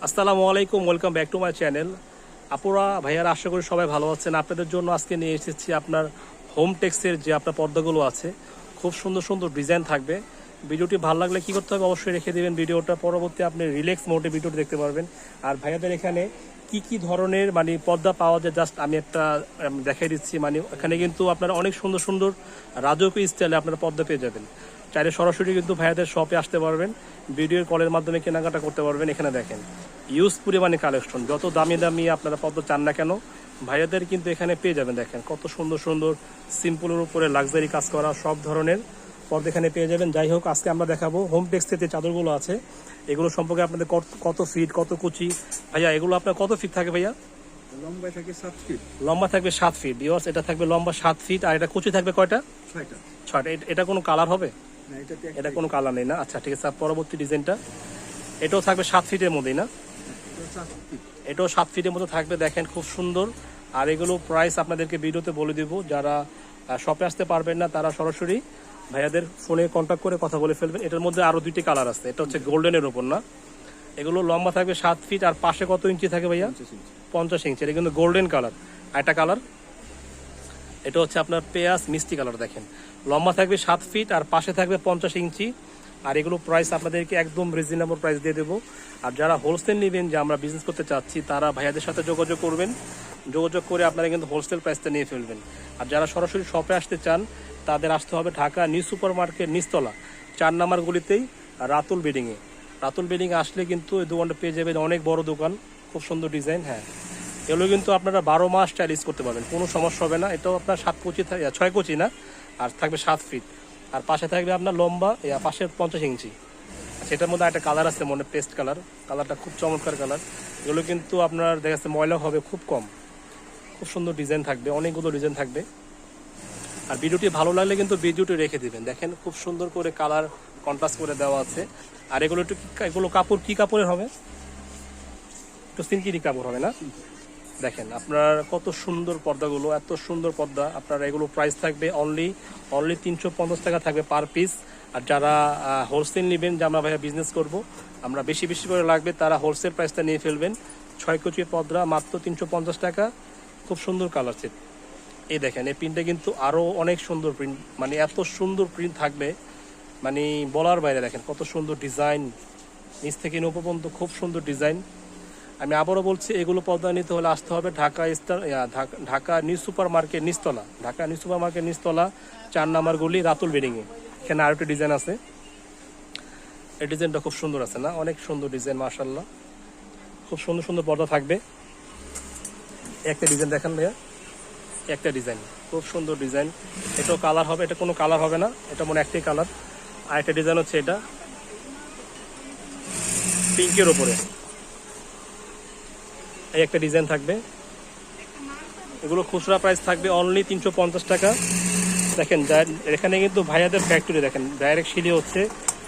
আসসালামু আলাইকুম, welcome back to my channel. আপুরা ভাইয়ারা, আশা করি সবাই ভালো আছেন। আপনাদের জন্য আজকে নিয়ে এসেছি আপনার হোম টেক্সের যে আপনার পর্দাগুলো আছে, খুব সুন্দর সুন্দর ডিজাইন থাকবে। ভিডিওটি ভালো লাগলে কী করতে হবে, অবশ্যই রেখে দেবেন ভিডিওটা, পরবর্তী আপনি রিল্যাক্স মোডে ভিডিওটি দেখতে পারবেন। আর ভাইয়াদের এখানে কি ধরনের পর্দা পাওয়া যায় জাস্ট আমি একটা দেখাই দিচ্ছি। এখানে কিন্তু আপনারা অনেক সুন্দর সুন্দর রাজকীয় স্টাইলে আপনারা পর্দা পেয়ে যাবেন। চাইলে সরাসরি কিন্তু ভাইয়াদের শপে আসতে পারবেন, ভিডিও কলের মাধ্যমে কেনাকাটা করতে পারবেন। এখানে দেখেন ইউজ পরিমাণে কালেকশন, যত দামি দামি আপনারা পর্দা চান না কেন ভাইয়াদের কিন্তু এখানে পেয়ে যাবেন। দেখেন কত সুন্দর সুন্দর সিম্পলের উপরে লাক্সারি কাজ করা সব ধরনের পর্দা এখানে পেয়ে যাবেন। যাই হোক, আজকে আমরা দেখাবো হোম টেক্সের যে চাদরগুলো আছে এগুলো সম্পর্কে আপনাদের কত ফিট, কত কুচি। ভাইয়া এগুলো আপনার কত ফিট থাকে ভাইয়া? লম্বা থাকে 7 ফিট। লম্বা থাকবে 7 ফিট। ভিউয়ার্স, এটা থাকবে লম্বা 7 ফিট। আর এটা কুচি থাকবে কয়টা? 6টা। 6টা। এটা কোনো কালার হবে না, এটা কোনো কালার নেই না? আচ্ছা ঠিক আছে। পরবর্তী ডিজাইনটা এটাও থাকবে 7 ফিটের মধ্যেই না? এটাও 7 ফিটের মধ্যে থাকবে। দেখেন খুব সুন্দর। আর এগুলো প্রাইস আপনাদেরকে ভিডিওতে বলে দিব। যারা শপে আসতে পারবেন না তারা সরাসরি ভাইয়াদের ফোনে কন্ট্যাক্ট করে কথা বলে ফেলবেন। এটার মধ্যে আরও 2টি কালার আছে। এটা হচ্ছে গোল্ডেনের ওপর না? এগুলো লম্বা থাকবে 7 ফিট। আর পাশে কত ইঞ্চি থাকে ভাইয়া? 50 ইঞ্চি। এটা কিন্তু গোল্ডেন কালার। আরেকটা কালার এটা হচ্ছে আপনার পেঁয়াজ মিষ্টি কালার। দেখেন লম্বা থাকবে 7 ফিট আর পাশে থাকবে 50 ইঞ্চি। আর এগুলো প্রাইস আপনাদেরকে একদম রিজনেবল প্রাইস দিয়ে দেবো। আর যারা হোলসেল নেবেন, যে আমরা বিজনেস করতে চাচ্ছি, তারা ভাইয়াদের সাথে যোগাযোগ করবেন। যোগাযোগ করে আপনারা কিন্তু হোলসেল প্রাইসটা নিয়ে ফেলবেন। আর যারা সরাসরি শপে আসতে চান তাদের আসতে হবে ঢাকা নিউ সুপার মার্কেট নিচতলা 4 নম্বর গলিতেই রাতুল বিল্ডিংয়ে। রাতুল বিল্ডিংয়ে আসলে কিন্তু এই দোকানটা পেয়ে যাবেন, অনেক বড় দোকান, খুব সুন্দর ডিজাইন। হ্যাঁ, এগুলো কিন্তু আপনারা 12 মাস স্টাইল ইউজ করতে পারবেন, কোনো সমস্যা হবে না। এটাও আপনার 7 কুচি 6 কুচি না, আর থাকবে 7 ফিট। আর পাশে থাকবে আপনার লম্বা পাশে 50 ইঞ্চি। সেটার মধ্যে একটা কালার আছে মনে, পেস্ট কালার। কালারটা খুব চমৎকার কালার। এগুলো কিন্তু আপনার দেখা যাচ্ছে ময়লা হবে খুব কম। খুব সুন্দর ডিজাইন থাকবে, অনেকগুলো ডিজাইন থাকবে। আর ভিডিওটি ভালো লাগলে কিন্তু ভিডিওটি রেখে দিবেন। দেখেন খুব সুন্দর করে কালার কন্ট্রাস্ট করে দেওয়া আছে। আর এগুলো কাপড় কি কাপড়ের হবে? একটু সিল্কি কাপড় হবে না? দেখেন আপনার কত সুন্দর পর্দাগুলো, এত সুন্দর পর্দা। আপনার এগুলো প্রাইস থাকবে অনলি 350 টাকা থাকবে পার পিস। আর যারা হোলসেল নেবেন, যে আমরা ভাইয়া বিজনেস করব, আমরা বেশি বেশি করে লাগবে, তারা হোলসেল প্রাইসটা নিয়ে ফেলবেন। 6 কুচি পর্দা মাত্র 350 টাকা। খুব সুন্দর কালার সেট। এই দেখেন এই প্রিন্টটা কিন্তু আরও অনেক সুন্দর প্রিন্ট, এত সুন্দর প্রিন্ট থাকবে বলার বাইরে। দেখেন কত সুন্দর ডিজাইন, নিচ থেকে উপর পর্যন্ত খুব সুন্দর ডিজাইন। আমি আবারও বলছি, এগুলো পর্দা নিতে হলে আসতে হবে ঢাকা নিউ সুপার মার্কেট নিচতলা, ঢাকা নিউ সুপার মার্কেট নিচতলা 4 নম্বর গলি রাতুল বিল্ডিংয়ে। এখানে আরেকটি ডিজাইন আছে। এই ডিজাইনটা খুব সুন্দর আছে না? অনেক সুন্দর ডিজাইন, মাশাআল্লাহ। খুব সুন্দর সুন্দর পর্দা থাকবে। একটা ডিজাইন দেখেন ভাইয়া, একটা ডিজাইন খুব সুন্দর ডিজাইন। এটাও কালার হবে, এটা কোনো কালার হবে না, এটা মনে একটাই কালার। আর একটা ডিজাইন হচ্ছে এটা পিঙ্কের ওপরে, এই একটা ডিজাইন থাকবে। এগুলো খুচরা প্রাইস থাকবে অনলি 350 টাকা। দেখেন এখানে কিন্তু ভাইয়াদের ফ্যাক্টরি, দেখেন ডাইরেক্ট সিলি হচ্ছে,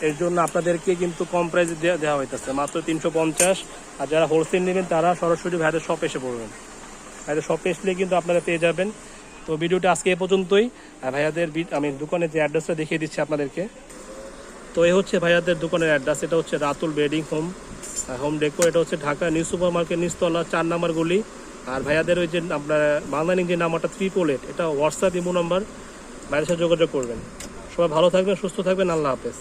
এর জন্য আপনাদেরকে কিন্তু কম প্রাইসে দেওয়া হইতেছে, মাত্র 350। আর যারা হোলসেল নেবেন তারা সরাসরি ভাইয়াদের শপ এসে পড়বেন। ভাইয়াদের শপে আসলে কিন্তু আপনারা পেয়ে যাবেন। তো ভিডিওটা আজকে এ পর্যন্তই। আর ভাইয়াদের আমি দোকানের যে অ্যাড্রেসটা দেখিয়ে দিচ্ছি আপনাদেরকে। তো এই হচ্ছে ভাইয়াদের দোকানের অ্যাড্রেস। এটা হচ্ছে রাতুল বেডিং হোম ডেকো। এটা হচ্ছে ঢাকা নিউ সুপার মার্কেট নিচতলা 4 নম্বর গলি। আর ভাইয়াদের ওই যে আপনার বাংলানিং যে নাম্বারটা 888, এটা হোয়াটসঅ্যাপ ইমো নাম্বার, ভাইয়ের সাথে যোগাযোগ করবেন। সবাই ভালো থাকবেন, সুস্থ থাকবেন। আল্লাহ হাফেজ।